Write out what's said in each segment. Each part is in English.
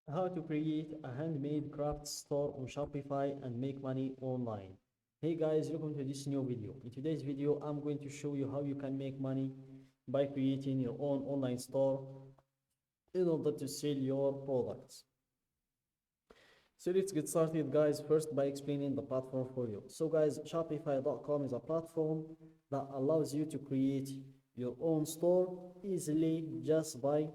How to create a handmade craft store on Shopify and make money online. Hey guys, welcome to this new video. In today's video, I'm going to show you how you can make money by creating your own online store in order to sell your products. So let's get started guys, first by explaining the platform for you. So guys, Shopify.com is a platform that allows you to create your own store easily just by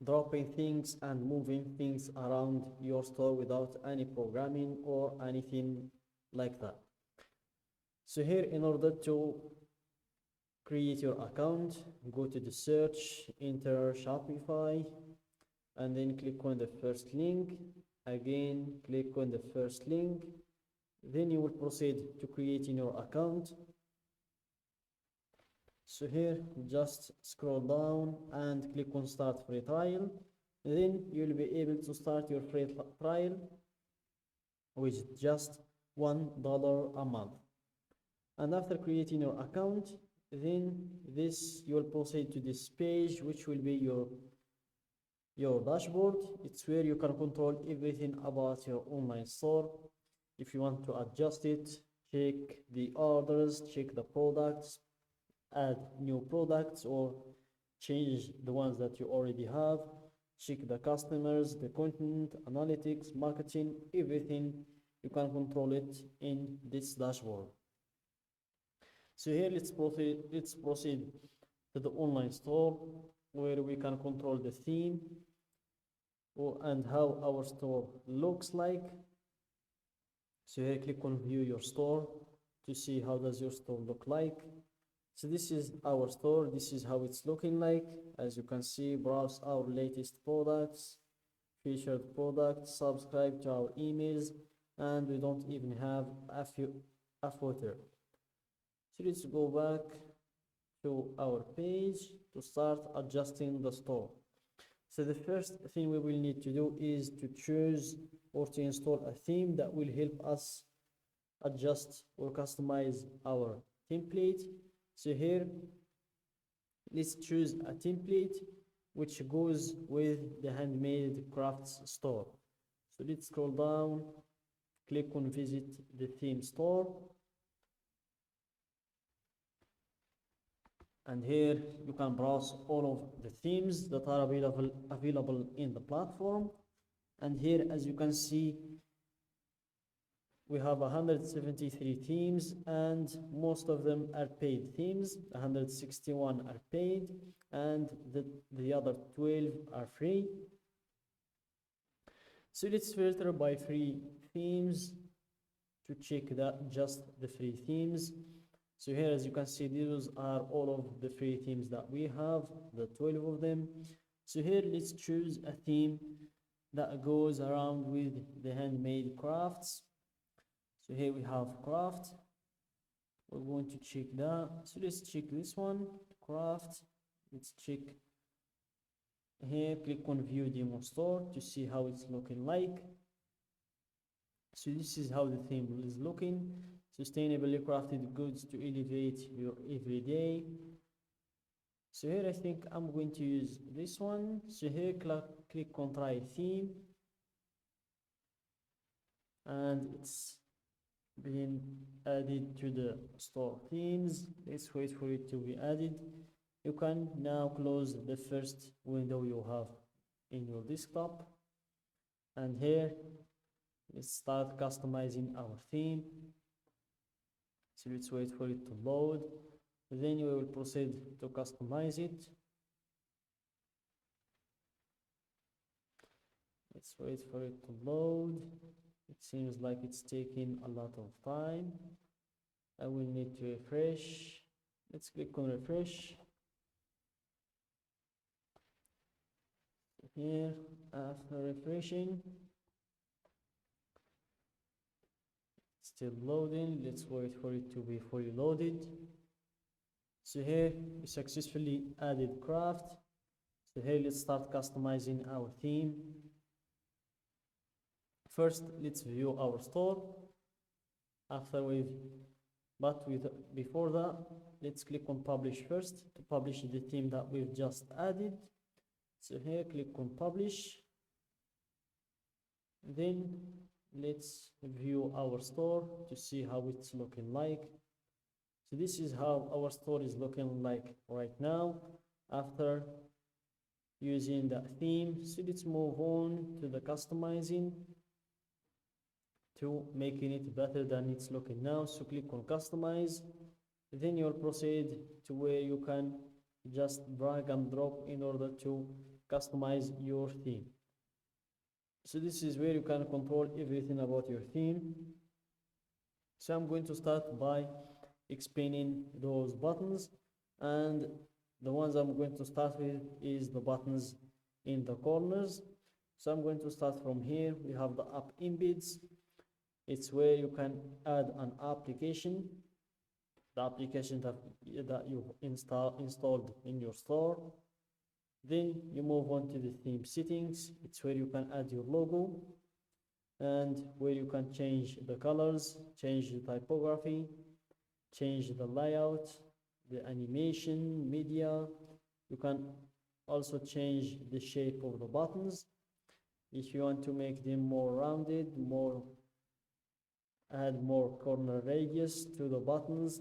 dropping things and moving things around your store without any programming or anything like that. So here, in order to create your account, go to the search, enter Shopify, and then click on the first link. Again, click on the first link. Then you will proceed to creating your account. So here, just scroll down and click on start free trial. Then you'll be able to start your free trial with just $1 a month. And after creating your account, then you will proceed to this page, which will be your dashboard. It's where you can control everything about your online store. If you want to adjust it, check the orders, check the products, add new products or change the ones that you already have, check the customers, the content, analytics, marketing, everything. You can control it in this dashboard. So here let's proceed to the online store, where we can control the theme and how our store looks like. So here, click on view your store to see how does your store look like. So this is our store. This is how it's looking like. As you can see, browse our latest products, featured products, subscribe to our emails, and we don't even have a footer. So let's go back to our page to start adjusting the store. So the first thing we will need to do is to choose or to install a theme that will help us adjust or customize our template. So here, let's choose a template which goes with the handmade crafts store. So let's scroll down, click on visit the theme store. And here you can browse all of the themes that are available in the platform. And here, as you can see, we have 173 themes, and most of them are paid themes. 161 are paid, and the other 12 are free. So let's filter by free themes to check that just the free themes. So here, as you can see, these are all of the free themes that we have, the 12 of them. So here, let's choose a theme that goes around with the handmade crafts. So here we have craft. We're going to check that. So let's check this one, craft. Let's check here, click on view demo store to see how it's looking like. So this is how the theme is looking. Sustainably crafted goods to elevate your everyday. So here I think I'm going to use this one. So here click on try theme, and it's being added to the store themes. Let's wait for it to be added. You can now close the first window you have in your desktop, and here let's start customizing our theme. So let's wait for it to load. Then we will proceed to customize it. Let's wait for it to load. It seems like it's taking a lot of time. I will need to refresh. Let's click on refresh. Here, after refreshing, still loading. Let's wait for it to be fully loaded. So here we successfully added craft. So here let's start customizing our theme. First, let's view our store. Before that, let's click on publish first to publish the theme that we've just added. So here click on publish, then let's view our store to see how it's looking like. So this is how our store is looking like right now after using the theme. So let's move on to the customizing to making it better than it's looking now. So click on customize, then you'll proceed to where you can just drag and drop in order to customize your theme. So this is where you can control everything about your theme. So I'm going to start by explaining those buttons, and the ones I'm going to start with is the buttons in the corners. So I'm going to start from here. We have the app embeds. It's where you can add an application, the application that you've installed in your store. Then you move on to the theme settings. It's where you can add your logo and where you can change the colors, change the typography, change the layout, the animation, media. You can also change the shape of the buttons. If you want to make them more rounded, add more corner radius to the buttons,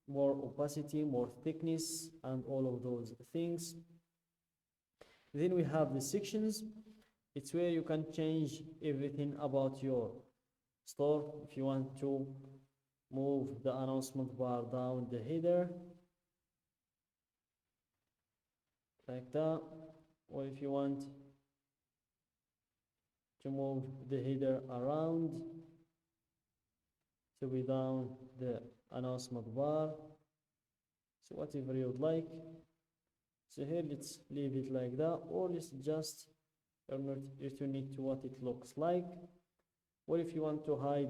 more opacity, more thickness, and all of those things. Then we have the sections. It's where you can change everything about your store. If you want to move the announcement bar down the header like that, or if you want to move the header around to be down the announcement bar, so whatever you would like. So here let's leave it like that, or let's just return it to what it looks like. Or if you want to hide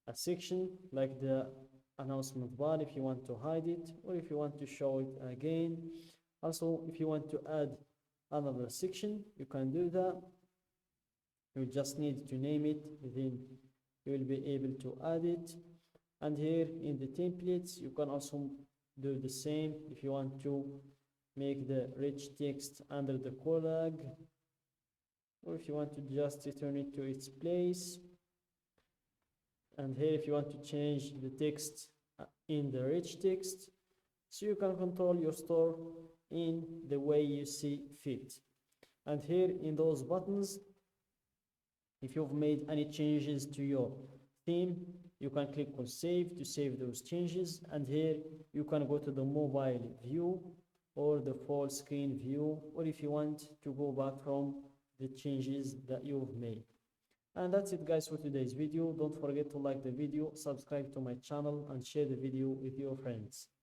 a section like the announcement bar, if you want to hide it, or if you want to show it again. Also, if you want to add another section, you can do that. You just need to name it, then you will be able to add it. And here in the templates, you can also do the same. If you want to make the rich text under the collag, or if you want to just return it to its place. And here if you want to change the text in the rich text, so you can control your store in the way you see fit. And here in those buttons, if you've made any changes to your theme, you can click on save to save those changes. And here you can go to the mobile view or the full screen view, or if you want to go back from the changes that you've made. And that's it guys for today's video. Don't forget to like the video, subscribe to my channel, and share the video with your friends.